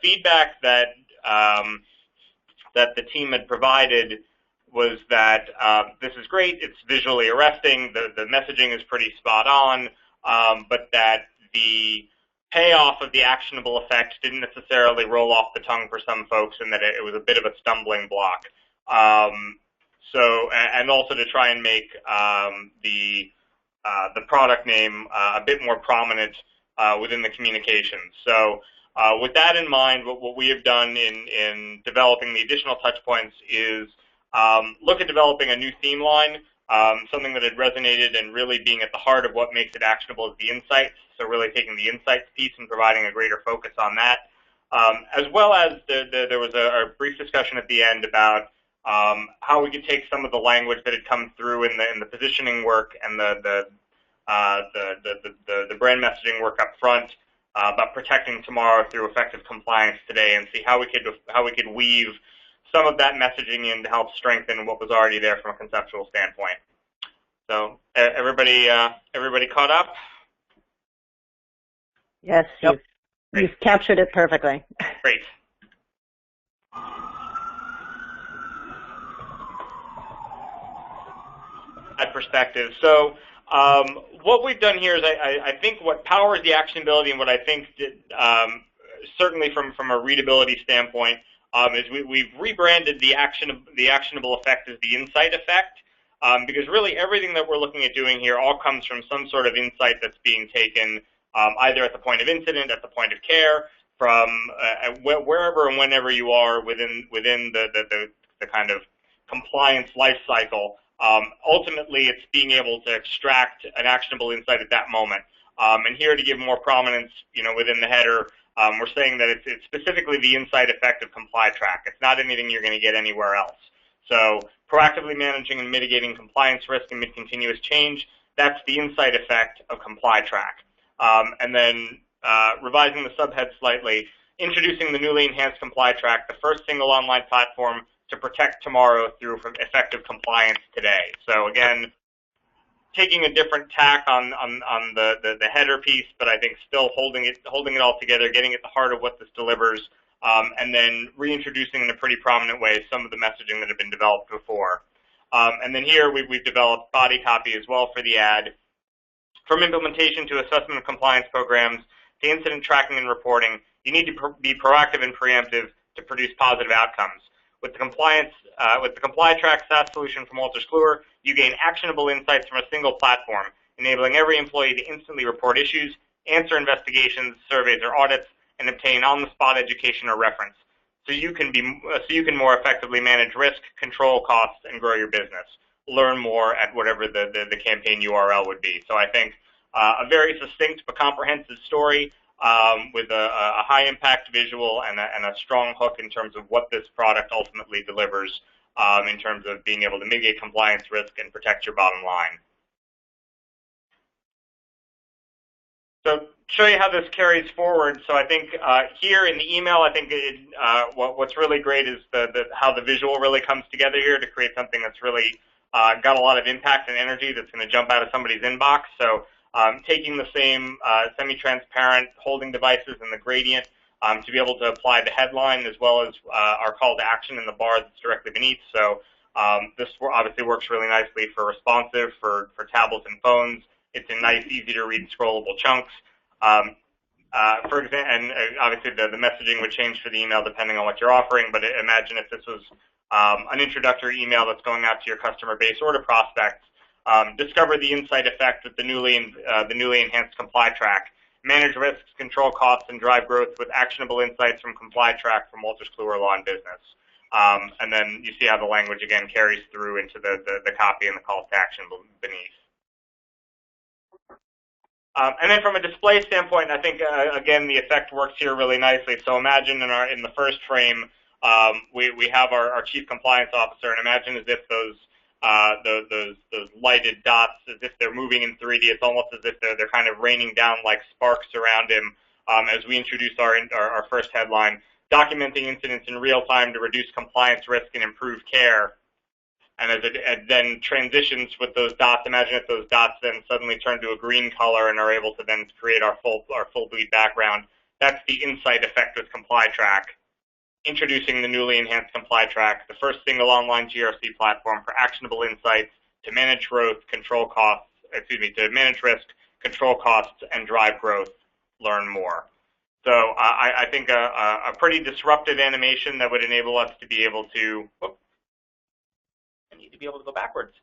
feedback that that the team had provided was that this is great, it's visually arresting, the messaging is pretty spot on, but that the payoff of the actionable effect didn't necessarily roll off the tongue for some folks, and that it was a bit of a stumbling block. And also to try and make the product name a bit more prominent within the communications. So with that in mind, what we have done in developing the additional touch points is look at developing a new theme line, something that had resonated and really being at the heart of what makes it actionable is the insights. So really taking the insights piece and providing a greater focus on that. As well as there was a brief discussion at the end about how we could take some of the language that had come through in the positioning work and the brand messaging work up front about protecting tomorrow through effective compliance today, and see how we could weave some of that messaging in to help strengthen what was already there from a conceptual standpoint. So everybody caught up? Yes, you've captured it perfectly. Great. That perspective. So what we've done here is I think what powers the actionability and what I think certainly from a readability standpoint is we've rebranded the actionable effect as the insight effect, because really everything that we're looking at doing here all comes from some sort of insight that's being taken either at the point of incident, at the point of care, from wherever and whenever you are within the kind of compliance life cycle. Ultimately, it's being able to extract an actionable insight at that moment. And here, to give more prominence, within the header, we're saying that it's specifically the insight effect of ComplyTrack. It's not anything you're going to get anywhere else. So proactively managing and mitigating compliance risk and mid-continuous change, that's the insight effect of ComplyTrack. And then revising the subhead slightly, introducing the newly enhanced ComplyTrack, the first single online platform to protect tomorrow through effective compliance today. So again, taking a different tack on the header piece, but I think still holding it all together, getting at the heart of what this delivers, and then reintroducing in a pretty prominent way some of the messaging that had been developed before. And then here we've developed body copy as well for the ad. From implementation to assessment of compliance programs to incident tracking and reporting, you need to be proactive and preemptive to produce positive outcomes. With the ComplyTrack SaaS solution from Wolters Kluwer, you gain actionable insights from a single platform, enabling every employee to instantly report issues, answer investigations, surveys, or audits, and obtain on-the-spot education or reference. So you can more effectively manage risk, control costs, and grow your business. Learn more at whatever the campaign URL would be. So I think a very succinct but comprehensive story with a high-impact visual and a strong hook in terms of what this product ultimately delivers in terms of being able to mitigate compliance risk and protect your bottom line. So show you how this carries forward. So I think here in the email, I think what's really great is how the visual really comes together here to create something that's really got a lot of impact and energy that's going to jump out of somebody's inbox. So taking the same semi-transparent holding devices and the gradient to be able to apply the headline as well as our call to action in the bar that's directly beneath. So this obviously works really nicely for responsive, for tablets and phones. It's in nice, easy-to-read, scrollable chunks. For example, and obviously the messaging would change for the email depending on what you're offering, but imagine if this was an introductory email that's going out to your customer base or to prospects. Discover the insight effect of the newly enhanced ComplyTrack. Manage risks, control costs, and drive growth with actionable insights from ComplyTrack from Wolters Kluwer Law and Business. And then you see how the language, again, carries through into the copy and the call to action beneath. And then from a display standpoint, I think, again, the effect works here really nicely. So imagine in the first frame, we have our chief compliance officer, and imagine as if those lighted dots, as if they're moving in 3D. It's almost as if they're kind of raining down like sparks around him as we introduce our first headline, documenting incidents in real time to reduce compliance risk and improve care. And as it then transitions with those dots, imagine if those dots then suddenly turn to a green color and are able to then create our full bleed background. That's the insight effect with ComplyTrack, introducing the newly enhanced ComplyTrack, the first single online GRC platform for actionable insights to manage growth, control costs, to manage risk, control costs, and drive growth. Learn more. So I think a pretty disruptive animation that would enable us to be able to. Whoop, I need to be able to go backwards.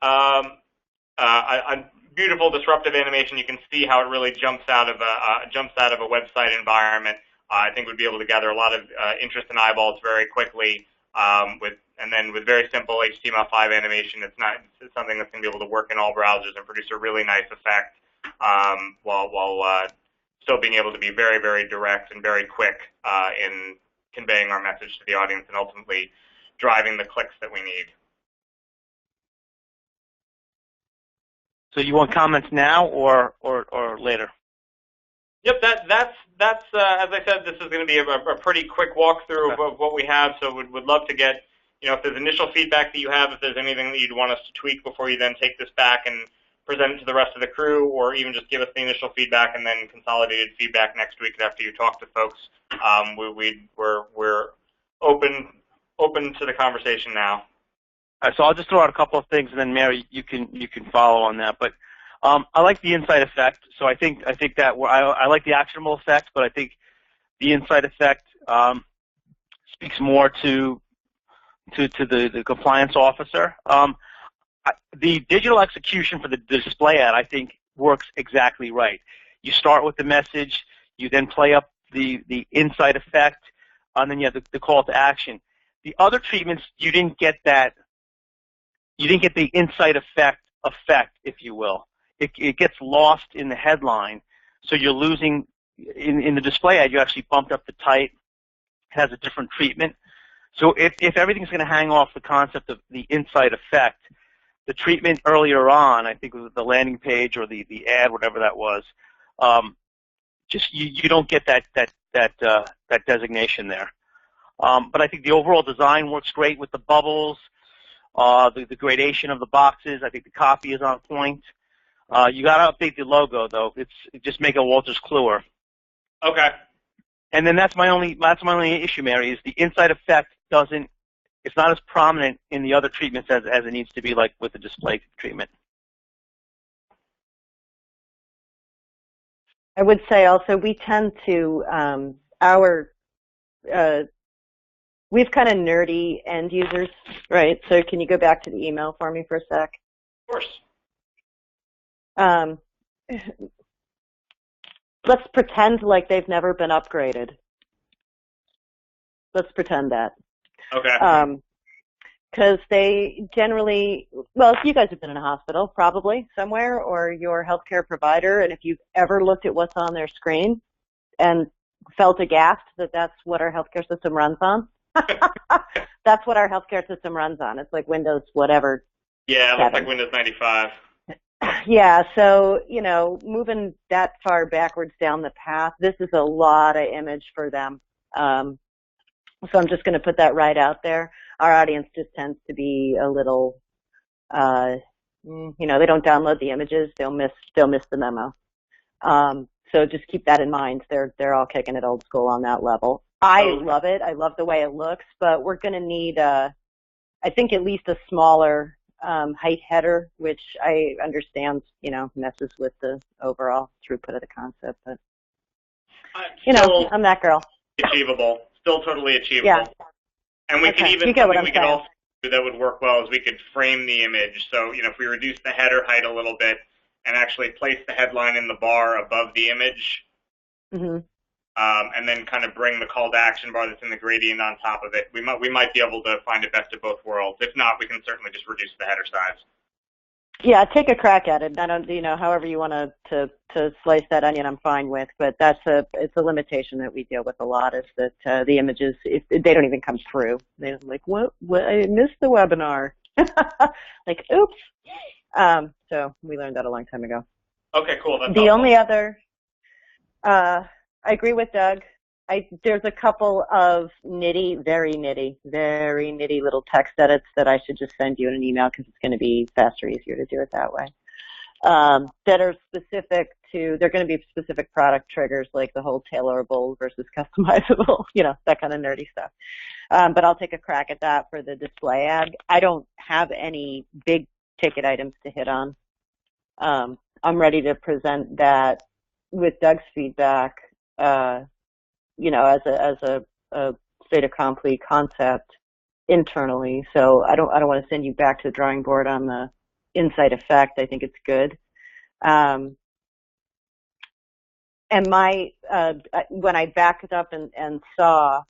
A beautiful disruptive animation. You can see how it really jumps out of a website environment. I think would be able to gather a lot of interest and eyeballs very quickly. With very simple HTML5 animation, it's something that's going to be able to work in all browsers and produce a really nice effect while still being able to be very, very direct and very quick in conveying our message to the audience and ultimately driving the clicks that we need. So you want comments now or later? Yep, that's as I said, this is going to be a pretty quick walkthrough of what we have. So would love to get, if there's initial feedback that you have, if there's anything that you'd want us to tweak before you then take this back and present it to the rest of the crew, or even just give us the initial feedback and then consolidated feedback next week after you talk to folks. We're open to the conversation now. All right, so I'll just throw out a couple of things, and then Mary, you can follow on that. But I like the insight effect. So I think that I like the actionable effect, but I think the insight effect speaks more to the compliance officer. The digital execution for the display ad, I think, works exactly right. You start with the message, you then play up the insight effect, and then you have the call to action. The other treatments, you didn't get that. You didn't get the insight effect, if you will. It gets lost in the headline, so you're losing. In the display ad, you actually bumped up the type. It has a different treatment. So if everything's going to hang off the concept of the insight effect, the treatment earlier on, I think it was the landing page or the ad, whatever that was, just you don't get that designation there. But I think the overall design works great with the bubbles, the gradation of the boxes. I think the copy is on point. You got to update the logo though. Just make it Wolters Kluwer. Okay. And then that's my only issue, Mary, is the insight effect it's not as prominent in the other treatments as it needs to be, like with the display treatment. I would say also we tend to we have kind of nerdy end users, right? So can you go back to the email for me for a sec? Of course. Let's pretend like they've never been upgraded. Let's pretend that. Okay. Because they generally, well, you guys have been in a hospital probably somewhere, or your healthcare provider, and if you've ever looked at what's on their screen and felt aghast that that's what our healthcare system runs on, that's what our healthcare system runs on. It's like Windows whatever. Yeah, it looks like Windows 95. Yeah, so, moving that far backwards down the path, this is a lot of image for them. So I'm just going to put that right out there. Our audience just tends to be a little, they don't download the images. They'll miss the memo. So just keep that in mind. They're all kicking it old school on that level. I love it. I love the way it looks, but we're going to need, I think, at least a smaller height header, which I understand, messes with the overall throughput of the concept. But, I'm that girl. Achievable. Still totally achievable. Yeah. And we Okay. could even, you get what something I'm we saying. could also do that would work well is we could frame the image. So, if we reduce the header height a little bit and actually place the headline in the bar above the image, and then kind of bring the call to action bar that's in the gradient on top of it, we might be able to find a best of both worlds. If not, we can certainly just reduce the header size. Yeah, take a crack at it. I don't, however you want to slice that onion, I'm fine with. But it's a limitation that we deal with a lot, is that the images, if they don't even come through. They're like, what? I missed the webinar. Like, oops. So we learned that a long time ago. Okay, cool. That's the helpful. only other, I agree with Doug. There's a couple of very nitty little text edits that I should just send you in an email because it's going to be faster, easier to do it that way. that are specific to, they're going to be specific product triggers like the whole tailorable versus customizable, that kind of nerdy stuff. But I'll take a crack at that for the display ad. I don't have any big ticket items to hit on. I'm ready to present that with Doug's feedback, as a fait accompli concept internally. So I don't want to send you back to the drawing board on the insight effect. I think it's good. And when I backed up and saw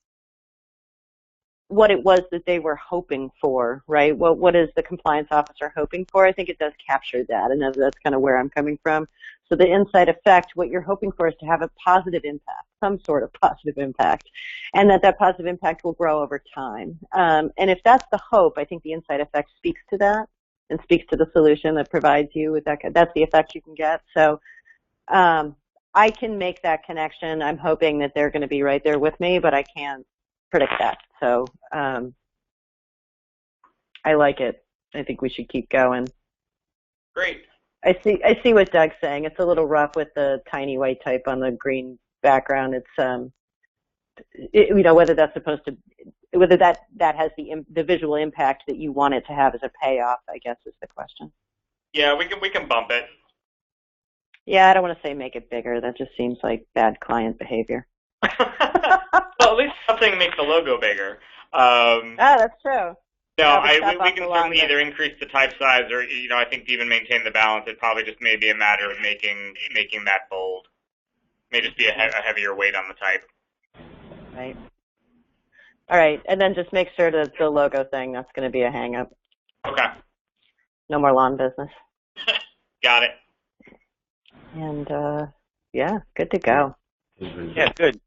what it was that they were hoping for, right? What is the compliance officer hoping for? I think it does capture that, and that's kind of where I'm coming from. So the insight effect, what you're hoping for is to have a positive impact, some sort of positive impact, and that positive impact will grow over time. And if that's the hope, I think the insight effect speaks to that and speaks to the solution that provides you with that. That's the effect you can get. So I can make that connection. I'm hoping that they're going to be right there with me, but I can't predict that. So I like it. I think we should keep going. Great. I see what Doug's saying. It's a little rough with the tiny white type on the green background. It's whether that's supposed to, whether that has the visual impact that you want it to have as a payoff, I guess is the question. Yeah, we can bump it. Yeah, I don't want to say make it bigger. That just seems like bad client behavior. Well, at least something makes the logo bigger. That's true. No, we can certainly either increase the type size or, I think to even maintain the balance, it probably just may be a matter of making that bold. May just be a heavier weight on the type. Right. All right, and then just make sure that the logo thing, that's going to be a hang-up. Okay. No more lawn business. Got it. And, yeah, good to go. Yeah, good.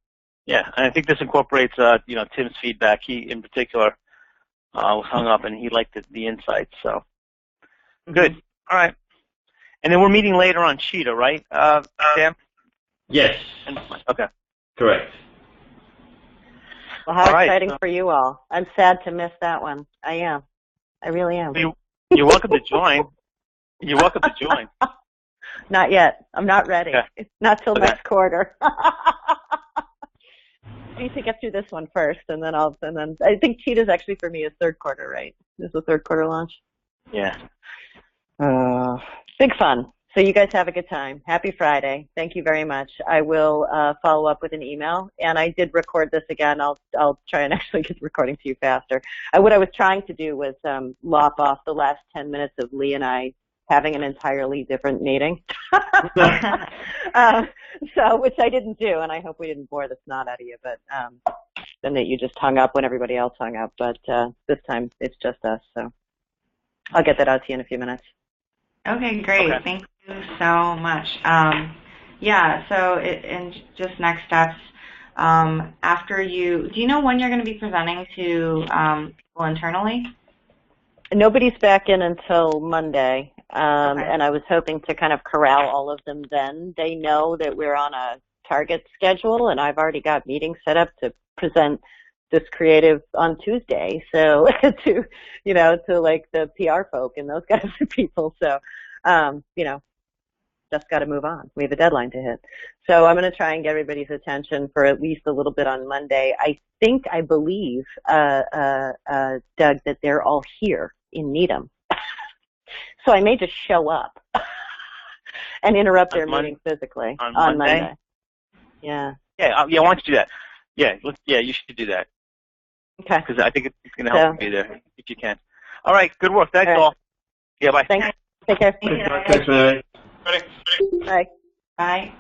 Yeah, and I think this incorporates, Tim's feedback. He, in particular, was hung up, and he liked the insights. So, good. All right. And then we're meeting later on Cheetah, right, Sam? Yes. Okay. Correct. Well, how exciting for you all. I'm sad to miss that one. I am. I really am. You're welcome to join. You're welcome to join. Not yet. I'm not ready. Okay. It's not till next quarter. I need to get through this one first, and then I think Cheetah's actually for me is third quarter, right? This is the third quarter launch. Yeah. Big fun. So you guys have a good time. Happy Friday. Thank you very much. I will follow up with an email, and I did record this again. I'll try and actually get the recording to you faster. What I was trying to do was lop off the last 10 minutes of Lee and I having an entirely different meeting. Which I didn't do, and I hope we didn't bore the snot out of you, but then that you just hung up when everybody else hung up. But this time it's just us, so I'll get that out to you in a few minutes. Okay, great. Okay. Thank you so much. So in just next steps, do you know when you're going to be presenting to people internally? Nobody's back in until Monday, Okay. And I was hoping to kind of corral all of them then. They know that we're on a target schedule, and I've already got meetings set up to present this creative on Tuesday, so to like the PR folk and those kinds of people. So, just got to move on. We have a deadline to hit. So I'm going to try and get everybody's attention for at least a little bit on Monday. I believe, Doug, that they're all here in Needham. So I may just show up and interrupt their meeting physically on Monday. Yeah. Yeah. Why don't you do that? Yeah. You should do that. Okay. Because I think it's going to help you be there if you can. All right. Good work. Thanks all. Yeah. Bye. Thanks. Take care. Thanks, Mary. Ready? Bye. Bye.